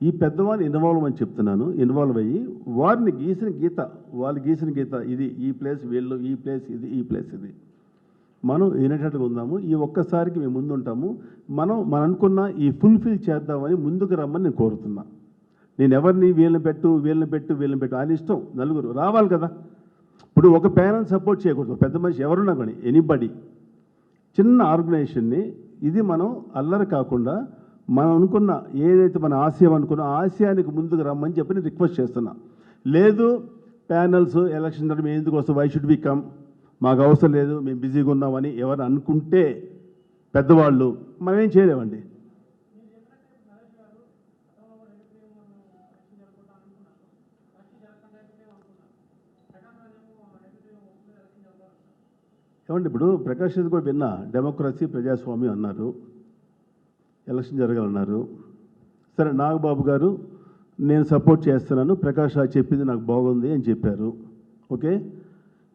ఈ పెద్దవాళ్ళు ఇన్వాల్వ్ అని చెప్తున్నాను, ఇన్వాల్వ్ అయ్యి వారిని వాళ్ళు గీసిన గీత ఇది, ఈ ప్లేస్ వీళ్ళు, ఈ ప్లేస్ ఇది, ఈ ప్లేస్ ఇది, మనం వినేటట్టుగా ఉందాము. ఈ ఒక్కసారికి మేము ముందుంటాము. మనం అనుకున్న ఈ ఫుల్ఫిల్ చేద్దామని ముందుకు రమ్మని నేను కోరుతున్నా. నేను ఎవరిని వీళ్ళని పెట్టు ఆయన ఇష్టం, నలుగురు రావాలి కదా. ఇప్పుడు ఒక ప్యానల్ సపోర్ట్ చేయకూడదు, పెద్ద మనిషి ఎవరున్నా కానీ, ఎనీబడి, చిన్న ఆర్గనైజేషన్ని ఇది మనం అల్లరి కాకుండా మనం అనుకున్న ఏదైతే మన ఆశయం అనుకున్న ఆశయానికి ముందుకు రమ్మని చెప్పి రిక్వెస్ట్ చేస్తున్నా. లేదు ప్యానల్స్ ఎలక్షన్ మేము ఎందుకు వస్తాం, వై షుడ్ వి కమ్, మాకు అవసరం లేదు, మేము బిజీగా ఉన్నామని ఎవరు అనుకుంటే పెద్దవాళ్ళు, మనం ఏం చేయలేమండి. ఏమండి, ఇప్పుడు ప్రకాష్ రెడ్డి కూడా విన్నా, డెమోక్రసీ ప్రజాస్వామ్యం అన్నారు, ఎలక్షన్ జరగాలన్నారు. సరే, నాగబాబు గారు నేను సపోర్ట్ చేస్తున్నాను, ప్రకాష్ రాజ్ చెప్పింది నాకు బాగుంది అని చెప్పారు. ఓకే,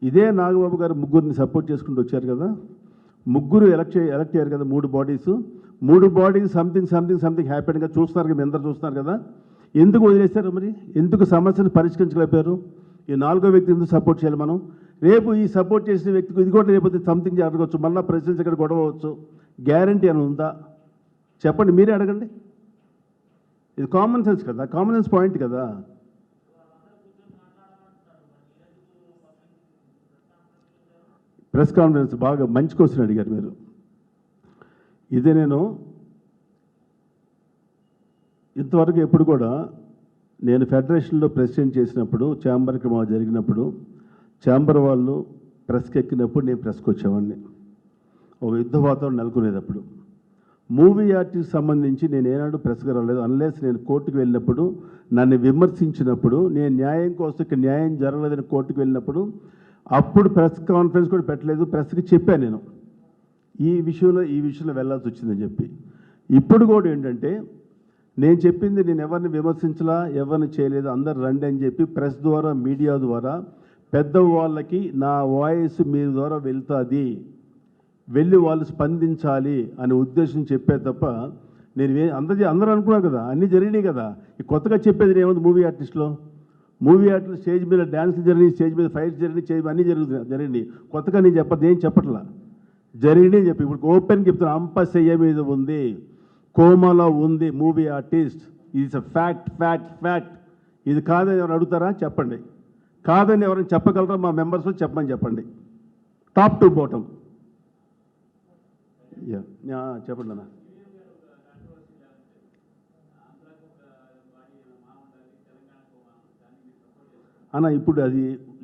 ఇదే నాగబాబు గారు ముగ్గురిని సపోర్ట్ చేసుకుంటూ వచ్చారు కదా, ముగ్గురు ఎలక్ట్ అయ్యారు కదా, మూడు బాడీస్ సంథింగ్ హ్యాపీగా చూస్తున్నారు కదా, మీ అందరూ చూస్తున్నారు కదా. ఎందుకు వదిలేశారు మరి? ఎందుకు సమస్యను పరిష్కరించలేకపోయారు? ఈ నాలుగో వ్యక్తి ఎందుకు సపోర్ట్ చేయాలి మనం? రేపు ఈ సపోర్ట్ చేసిన వ్యక్తికి ఇది కూడా రేపు సంథింగ్ జరగవచ్చు, మళ్ళీ ప్రెసిడెన్స్ ఇక్కడ గొడవ అవచ్చు, గ్యారంటీ అని ఉందా? చెప్పండి, మీరే అడగండి. ఇది కామన్ సెన్స్ కదా, కామన్ సెన్స్ పాయింట్ కదా. ప్రెస్ కాన్ఫరెన్స్ బాగా మంచి క్వశ్చన్ అడిగారు మీరు. ఇదే నేను ఇంతవరకు ఎప్పుడు కూడా నేను ఫెడరేషన్లో ప్రెసిడెంట్ చేసినప్పుడు, ఛాంబర్కి మా జరిగినప్పుడు, ఛాంబర్ వాళ్ళు ప్రెస్కి ఎక్కినప్పుడు నేను ప్రెస్కి వచ్చేవాడిని, ఒక యుద్ధ వాతావరణం నెలకొనేటప్పుడు. మూవీ ఆర్టిస్ట్ సంబంధించి నేను ఏనాడు ప్రెస్కి రాలేదు, అన్లెస్ నేను కోర్టుకు వెళ్ళినప్పుడు, నన్ను విమర్శించినప్పుడు, నేను న్యాయం కోసం ఇక్కడ న్యాయం జరగలేదని కోర్టుకు వెళ్ళినప్పుడు, అప్పుడు ప్రెస్ కాన్ఫరెన్స్ కూడా పెట్టలేదు, ప్రెస్కి చెప్పాను నేను ఈ విషయంలో వెళ్ళాల్సి వచ్చిందని చెప్పి. ఇప్పుడు కూడా ఏంటంటే నేను చెప్పింది, నేను ఎవరిని విమర్శించలా, ఎవరిని చేయలేదు, అందరు రండి అని చెప్పి ప్రెస్ ద్వారా, మీడియా ద్వారా పెద్దవాళ్ళకి నా వాయిస్ మీ ద్వారా వెళ్తుంది, వెళ్ళి వాళ్ళు స్పందించాలి అనే ఉద్దేశం చెప్పే తప్ప నేను అందరూ అనుకున్నారు కదా, అన్నీ జరిగినాయి కదా. ఈ కొత్తగా చెప్పేది ఏముంది? మూవీ ఆర్టిస్ట్ స్టేజ్ మీద డ్యాన్స్లు జరిగినాయి, స్టేజ్ మీద ఫైట్స్ జరిగినాయి, అన్నీ జరిగినాయి. కొత్తగా నేను ఏం చెప్పట్లా, జరిగినాయి చెప్పి. ఇప్పుడు ఓపెన్ చెప్తున్నా, అంపశయ్య మీద ఉంది, కోమలో ఉంది మూవీ ఆర్టిస్ట్. ఇది ఫ్యాక్ట్. ఇది కాదని ఎవరు అడుగుతారా? చెప్పండి. కాదని ఎవరైనా చెప్పగలరా? మా మెంబర్స్ చెప్పండి, టాప్ టు బాటమ్. చెప్పండి అన్న. ఇప్పుడు అది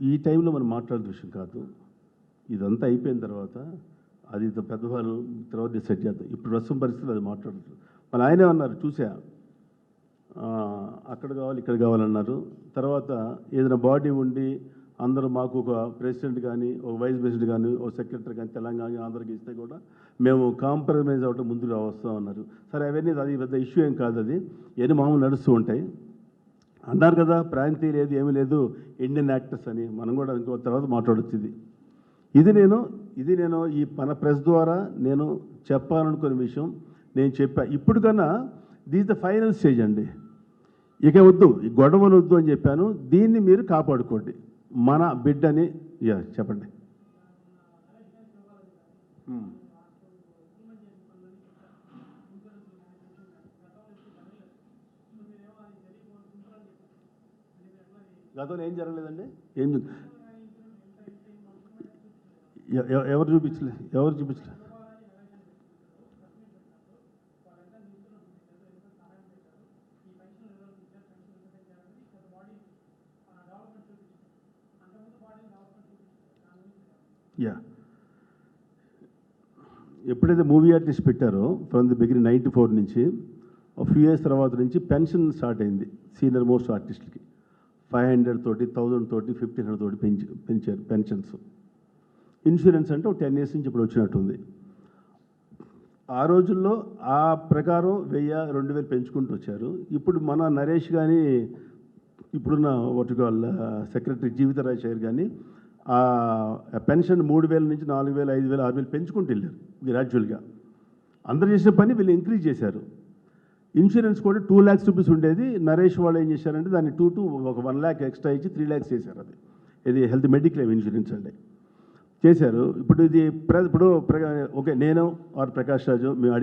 ఈ టైంలో మనం మాట్లాడే విషయం కాదు, ఇదంతా అయిపోయిన తర్వాత అది పెద్దవాళ్ళు తర్వాత డిసైడ్ చేద్దాం. ఇప్పుడు ప్రస్తుతం పరిస్థితులు అది మాట్లాడుతుంది. మన ఆయనే అన్నారు, చూసా, అక్కడ కావాలి ఇక్కడ కావాలన్నారు. తర్వాత ఏదైనా బాడీ ఉండి అందరూ మాకు ఒక ప్రెసిడెంట్ కానీ, ఒక వైస్ ప్రెసిడెంట్ కానీ, ఒక సెక్రటరీ కానీ తెలంగాణ ఆంధ్రకి ఇస్తే కూడా మేము కాంప్రమైజ్ అవ్వటం ముందుకు వస్తామన్నారు. సరే, అవన్నీ అది పెద్ద ఇష్యూ ఏం కాదు, అది ఏమి మామూలు నడుస్తూ ఉంటాయి అన్నారు కదా. ప్రాంతీయ లేదు, ఏమీ లేదు, ఇండియన్ యాక్టర్స్ అని మనం కూడా ఇంకో తర్వాత మాట్లాడొచ్చింది. ఇది నేను ఇది నేను ఈ మన ప్రెస్ ద్వారా నేను చెప్పాలనుకునే విషయం నేను చెప్పా. ఇప్పుడు కన్నా దిస్ ద ఫైనల్ స్టేజ్ అండి. ఇక వద్దు, ఈ గొడవలు వద్దు అని చెప్పాను. దీన్ని మీరు కాపాడుకోండి, మన బిడ్డని. చెప్పండి. గతంలో ఏం జరగలేదండి? ఏం ఎవరు చూపించలే? ఎప్పుడైతే మూవీ ఆర్టిస్ట్ పెట్టారో ఫ్రమ్ ది బిగినింగ్ 94 నుంచి ఫ్యూ ఇయర్స్ తర్వాత నుంచి పెన్షన్ స్టార్ట్ అయింది సీనియర్ మోస్ట్ ఆర్టిస్ట్కి. 500 తోటి, 1000 తోటి, 1500 తోటి పెంచారు పెన్షన్స్. ఇన్సూరెన్స్ అంటే ఒక 10 years నుంచి ఇప్పుడు వచ్చినట్టుంది. ఆ రోజుల్లో ఆ ప్రకారం 1000-2000 పెంచుకుంటూ వచ్చారు. ఇప్పుడు మన నరేష్ కానీ, ఇప్పుడున్న వాళ్ళ సెక్రటరీ జీవితరాజ్ షేర్ కానీ పెన్షన్ 3000 నుంచి 4000, 5000, 6000 పెంచుకుంటూ వెళ్ళారు గ్రాడ్యువల్గా. అందరు చేసిన పని వీళ్ళు ఇంక్రీజ్ చేశారు. ఇన్సూరెన్స్ కూడా 2 lakhs రూపీస్ ఉండేది. నరేష్ వాళ్ళు ఏం చేశారంటే దాన్ని 2 to 1 lakh ఎక్స్ట్రా ఇచ్చి 3 lakhs చేశారు. ఇది హెల్త్ మెడిక్లెయిమ్ ఇన్సూరెన్స్ అండి చేశారు. ఇప్పుడు ఇది ఓకే, నేను ఆర్ ప్రకాష్ రాజు మేము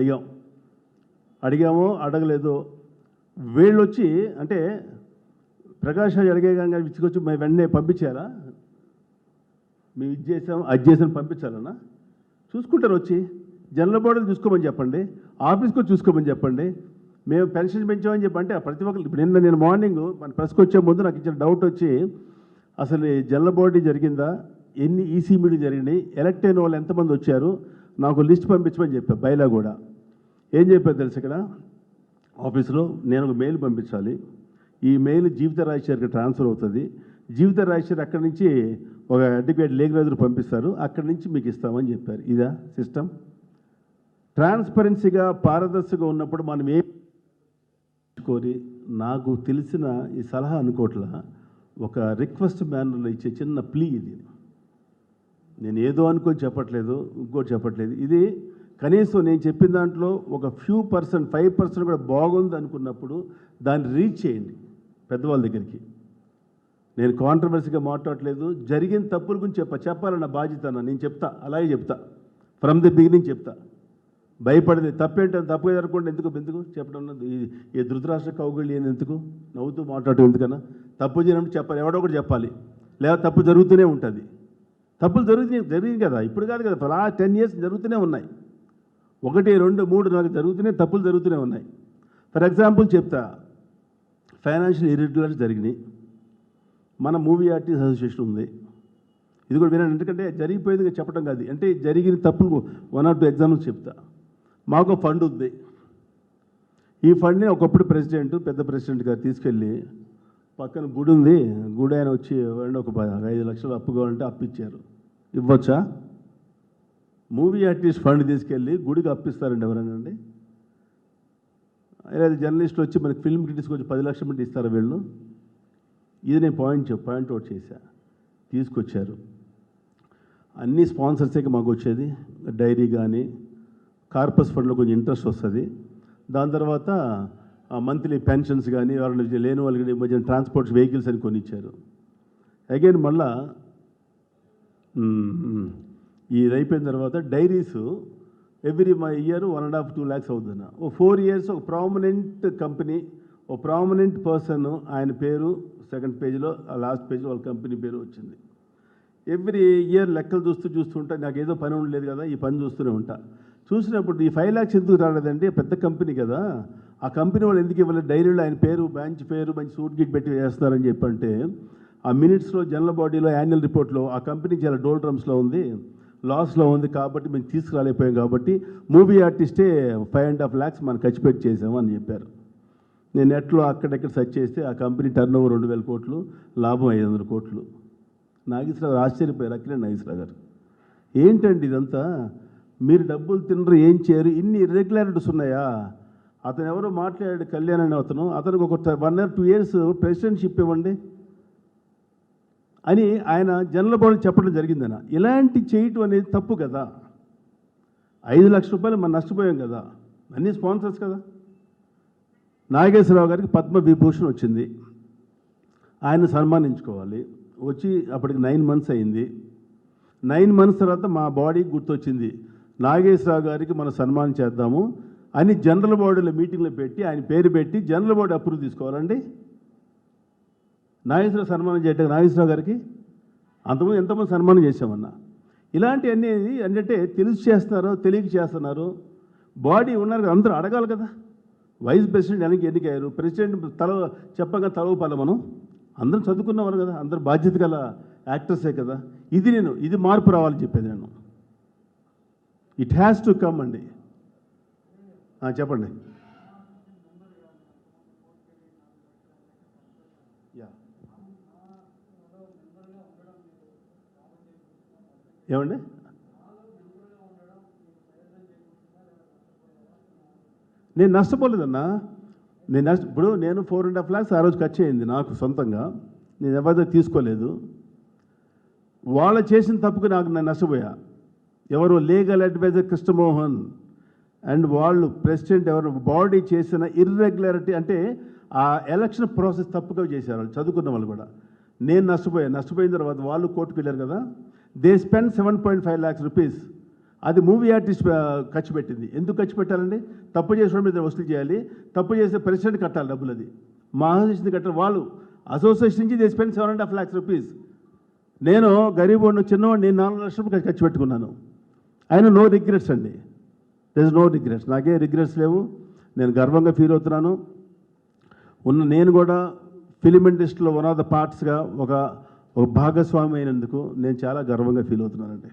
అడిగామో అడగలేదో, వీళ్ళు వచ్చి అంటే ప్రకాష్ రాజు అడిగేగానే విచ్చుకొచ్చి మేము వెంటనే పంపించారా? మేము ఇది చేసాం అది చేసాం పంపించాలన్నా? చూసుకుంటారు వచ్చి. జనరల్ బాడీలు చూసుకోమని చెప్పండి, ఆఫీస్కి చూసుకోమని చెప్పండి. మేము పెన్షన్ పెంచామని చెప్పంటే ప్రతి ఒక్కరు. ఇప్పుడు నేను మార్నింగ్ మన ప్రెస్కి వచ్చే ముందు నాకు ఇచ్చిన డౌట్ వచ్చి, అసలు జనరల్ బాడీ జరిగిందా, ఎన్ని ఈసీ మీటింగ్ జరిగినాయి, ఎలక్ట్ అయిన వాళ్ళు ఎంతమంది వచ్చారు, నాకు లిస్ట్ పంపించమని చెప్పా. బైలా కూడా ఏం చెప్పారు తెలుసు, ఇక్కడ ఆఫీస్లో నేను ఒక మెయిల్ పంపించాలి. ఈ మెయిల్ జీవిత రాజశేఖర్కి ట్రాన్స్ఫర్ అవుతుంది. జీవిత రాజశేఖర్ అక్కడి నుంచి ఒక అడ్వకేట్ లీగల్ పంపిస్తారు, అక్కడి నుంచి మీకు ఇస్తామని చెప్పారు. ఇదా సిస్టమ్? ట్రాన్స్పరెన్సీగా పారదర్శకంగా ఉన్నప్పుడు మనం ఏం కోరి, నాకు తెలిసిన ఈ సలహా అనుకోవట్లా, ఒక రిక్వెస్ట్ మేనర్లో ఇచ్చే చిన్న ప్లీ ఇది. నేను ఏదో అనుకొని చెప్పట్లేదు, ఇంకోటి చెప్పట్లేదు. ఇది కనీసం నేను చెప్పిన దాంట్లో ఒక ఫ్యూ పర్సెంట్ 5% కూడా బాగుంది అనుకున్నప్పుడు దాన్ని రీచ్ చేయండి పెద్దవాళ్ళ దగ్గరికి. నేను కాంట్రవర్సీగా మాట్లాడట్లేదు, జరిగిన తప్పుల గురించి చెప్పాలన్న బాధ్యత నేను చెప్తా, అలాగే చెప్తా, ఫ్రమ్ ది బిగినింగ్ చెప్తా. భయపడేది తప్పేంటో, తప్పుగా జరగకుండా ఎందుకు చెప్పడం? ఈ ధృతరాష్ట్ర కౌగిళ్ళి ఎందుకు నవ్వుతూ మాట్లాడటం ఎందుకన్నా? తప్పు చేయనప్పుడు చెప్పాలి, ఎవడో ఒకటి చెప్పాలి, లేదా తప్పు జరుగుతూనే ఉంటుంది. తప్పులు జరిగింది కదా, ఇప్పుడు కాదు కదా, లాస్ట్ 10 years జరుగుతూనే ఉన్నాయి. 1, 2, 3, 4 జరుగుతూనే తప్పులు జరుగుతూనే ఉన్నాయి. ఫర్ ఎగ్జాంపుల్ చెప్తా, ఫైనాన్షియల్ ఇర్రెగ్యులర్స్ జరిగినాయి. మన మూవీ ఆర్టిస్ట్ అసోసియేషన్ ఉంది, ఇది కూడా వినండి. ఎందుకంటే జరిగిపోయింది చెప్పడం కాదు, అంటే జరిగిన తప్పులు 1 or 2 examples చెప్తా. మాకు ఫండ్ ఉంది. ఈ ఫండ్ని ఒకప్పుడు పెద్ద ప్రెసిడెంట్ గారు తీసుకెళ్ళి, పక్కన గుడి ఉంది, గుడి ఆయన వచ్చి ఒక 5 లక్షలు అప్పు కావాలంటే అప్పిచ్చారు. ఇవ్వచ్చా? మూవీ ఆర్టిస్ట్ ఫండ్ తీసుకెళ్ళి గుడికి అప్పిస్తారండి ఎవరైనా? లేదా జర్నలిస్టులు వచ్చి మనకి ఫిల్మ్ క్రిటిక్స్కి వచ్చి 10 లక్షల మంది ఇస్తారా వీళ్ళు? ఇది నేను పాయింట్ అవుట్ చేశా. తీసుకొచ్చారు. అన్ని స్పాన్సర్సే మాకు వచ్చేది. డైరీ కానీ కార్పస్ ఫండ్లో కొంచెం ఇంట్రెస్ట్ వస్తుంది. దాని తర్వాత మంత్లీ పెన్షన్స్ కానీ, ఎవరైనా లేని వాళ్ళకి మధ్య ట్రాన్స్పోర్ట్స్ వెహికల్స్ అని కొని ఇచ్చారు. అగైన్ మళ్ళా ఇది అయిపోయిన తర్వాత డైరీస్ ఎవ్రీ ఇయర్ 1.5-2 lakhs అవుతుందన్న. 4 years ఒక ప్రామినెంట్ కంపెనీ, ఓ ప్రామినెంట్ పర్సన్, ఆయన పేరు సెకండ్ పేజీలో, లాస్ట్ పేజీలో వాళ్ళ కంపెనీ పేరు వచ్చింది. ఎవ్రీ ఇయర్ లెక్కలు చూస్తుంటా, నాకు ఏదో పని ఉండలేదు కదా, ఈ పని చూస్తూనే ఉంటా. చూసినప్పుడు ఈ 5 lakhs ఎందుకు రాలేదంటే, పెద్ద కంపెనీ కదా, ఆ కంపెనీ వాళ్ళు ఎందుకు ఇవ్వలేదు? డైరీలో ఆయన పేరు, బ్రాంచ్ పేరు, మంచి సూట్ గిట్ పెట్టి వేస్తున్నారని చెప్పంటే, ఆ మినిట్స్లో జనరల్ బాడీలో యాన్యువల్ రిపోర్ట్లో ఆ కంపెనీ చాలా డోల్ డ్రమ్స్లో ఉంది, లాస్లో ఉంది, కాబట్టి మేము తీసుకురాలేకపోయాం, కాబట్టి మూవీ ఆర్టిస్టే 5.5 lakhs మనం ఖర్చు పెట్టి చేసాము అని చెప్పారు. నేను నెట్లో అక్కడెక్కడ సెర్చ్ చేస్తే ఆ కంపెనీ టర్నోవర్ 2,000 కోట్లు, లాభం 500 కోట్లు. నాగేశ్వరరావు గారు ఆశ్చర్యపోయారు. అక్కడే నాగేశ్వరరావు గారు, ఏంటండి ఇదంతా, మీరు డబ్బులు తినరు, ఏం చేయరు, ఇన్ని ఇర్రెగ్యులారిటీస్ ఉన్నాయా? అతను ఎవరో మాట్లాడాడు, కళ్యాణ్ అని అతనికి ఒక 1 or 2 years ప్రెసిడెంట్షిప్ ఇవ్వండి. అని ఆయన జనరల్ బాడీ చెప్పడం జరిగిందన్న. ఇలాంటి చేయటం అనేది తప్పు కదా. 5 లక్షల రూపాయలు మనం నష్టపోయాం కదా, అన్నీ స్పాన్సర్స్ కదా. నాగేశ్వరరావు గారికి పద్మ విభూషణ్ వచ్చింది, ఆయన సన్మానించుకోవాలి. వచ్చి అప్పటికి 9 months అయింది. 9 months తర్వాత మా బాడీ గుర్తొచ్చింది, నాగేశ్వరరావు గారికి మనం సన్మానం చేద్దాము అని జనరల్ బాడీలో మీటింగ్లో పెట్టి ఆయన పేరు పెట్టి జనరల్ బాడీ అప్రూవ్ తీసుకోవాలండి. నాగేశ్వరరావు సన్మానం చేయటం నాగేశ్వరరావు గారికి అంతకుముందు ఎంతమంది సన్మానం చేశామన్నా. ఇలాంటివన్నీ ఏంటంటే తెలిసి చేస్తున్నారో తెలియక చేస్తున్నారు. బాడీ ఉన్నారు అందరూ అడగాలి కదా. వైస్ ప్రెసిడెంట్ ఎన్నికయ్యారు, ప్రెసిడెంట్ చెప్పగా తలవుపాలి. మనం అందరం చదువుకున్నవారు కదా, అందరు బాధ్యత గల యాక్టర్సే కదా. ఇది మార్పు రావాలని చెప్పేది నేను. ఇట్ హ్యాస్ టు కమ్ అండి. చెప్పండి. ఏమండి? నేను నష్టపోలేదన్నా. ఇప్పుడు నేను 4.5 lakhs ఆ రోజు ఖర్చు అయింది నాకు సొంతంగా. నేను ఎవరిదో తీసుకోలేదు. వాళ్ళు చేసిన తప్పుకు నేను నష్టపోయా. ఎవరు లీగల్ అడ్వైజర్ కృష్ణమోహన్ అండ్ వాళ్ళు ప్రెసిడెంట్ ఎవరు బాడీ చేసిన ఇర్రెగ్యులారిటీ అంటే ఆ ఎలక్షన్ ప్రాసెస్ తప్పుగా చేశారు వాళ్ళు, చదువుకున్న వాళ్ళు కూడా. నేను నష్టపోయిన తర్వాత వాళ్ళు కోర్టుకు వెళ్ళారు కదా. They spend 7.5 lakhs rupees. అది మూవీ ఆర్టిస్ట్ ఖర్చు పెట్టింది. ఎందుకు ఖర్చు పెట్టాలండి? తప్పు చేసిన మీద వసూలు చేయాలి, తప్పు చేస్తే ప్రెసిడెంట్ కట్టాలి డబ్బులు. అది మా అసోసియేషన్ కట్టాలి. వాళ్ళు అసోసియేషన్ నుంచి దే స్పెండ్ 7.5 lakhs rupees. నేను గరీబోడిని చిన్నవాడిని, నేను 4 లక్షల రూపాయలు ఖర్చు పెట్టుకున్నాను. ఆయన నో రిగ్రెట్స్ అండి. There is no regrets. నాకే రిగ్రెట్స్ లేవు. నేను గర్వంగా ఫీల్ అవుతున్నాను. నేను కూడా ఫిలిం ఇండస్ట్రీలో వన్ ఆఫ్ ద పార్ట్స్గా ఒక భాగస్వామి అయినందుకు నేను చాలా గర్వంగా ఫీల్ అవుతున్నానండి.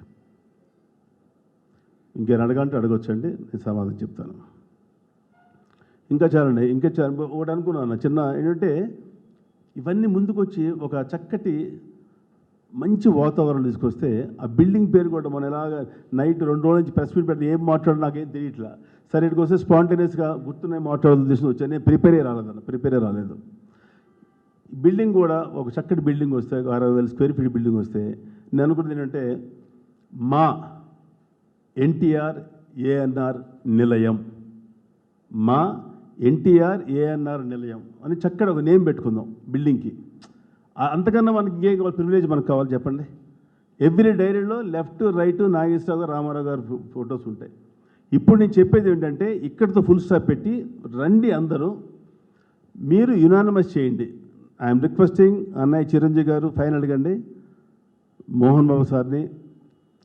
ఇంకేం అడగంటే అడగొచ్చండి, నేను సమాధానం చెప్తాను. ఇంకా ఒకటి అనుకున్నాను చిన్న ఏంటంటే, ఇవన్నీ ముందుకొచ్చి ఒక చక్కటి మంచి వాతావరణం తీసుకొస్తే ఆ బిల్డింగ్ పేరు కూడా మనం ఎలాగ నైట్ 2 రోజుల నుంచి ప్రెస్ మీట్ పెడితే ఏం మాట్లాడో నాకేం తెలియట్లా. సరే ఇక్కడికి వస్తే స్పాంటేనియస్గా గుర్తున్నాయి మాట్లాడాలని తీసుకుని వచ్చాను. నేను ప్రిపేరే రాలేదు. బిల్డింగ్ కూడా ఒక చక్కటి బిల్డింగ్ వస్తే 60,000 square feet బిల్డింగ్ వస్తే నేను అనుకున్నది ఏంటంటే మా ఎన్టీఆర్ ఏఎన్ఆర్ నిలయం, మా ఎన్టీఆర్ ఏఎన్ఆర్ నిలయం అని చక్కటి ఒక నేమ్ పెట్టుకుందాం బిల్డింగ్కి. అంతకన్నా మనకి ఇంకేం కావాలి, ప్రివిలేజ్ మనకు కావాలి చెప్పండి. ఎవ్రీ డైరీలో లెఫ్ట్ రైట్ నాగేశ్వరరావు గారు రామారావు గారు ఫొటోస్ ఉంటాయి. ఇప్పుడు నేను చెప్పేది ఏంటంటే ఇక్కడితో ఫుల్ స్టాప్ పెట్టి రండి అందరూ, మీరు యునానిమస్ చేయండి. ఐఎమ్ రిక్వెస్టింగ్ అన్నయ్య చిరంజీవి గారు ఫైన్ అడగండి, మోహన్ బాబు సార్ని,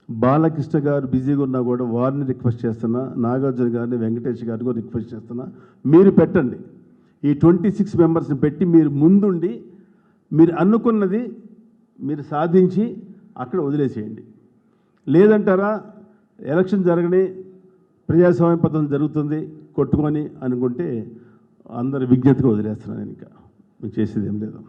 బాలకృష్ణ గారు బిజీగా ఉన్నా కూడా వారిని రిక్వెస్ట్ చేస్తున్నా, నాగార్జున గారిని, వెంకటేష్ గారిని కూడా రిక్వెస్ట్ చేస్తున్నా. మీరు పెట్టండి, ఈ 26 members పెట్టి మీరు ముందుండి మీరు అనుకున్నది మీరు సాధించి అక్కడ వదిలేసేయండి. లేదంటారా ఎలక్షన్ జరగని ప్రజాస్వామ్య పద్ధతి జరుగుతుంది కొట్టుకొని అనుకుంటే అందరి విజ్ఞతగా వదిలేస్తున్నాను. నేను ఇంకా చేసేది ఏం లేదు.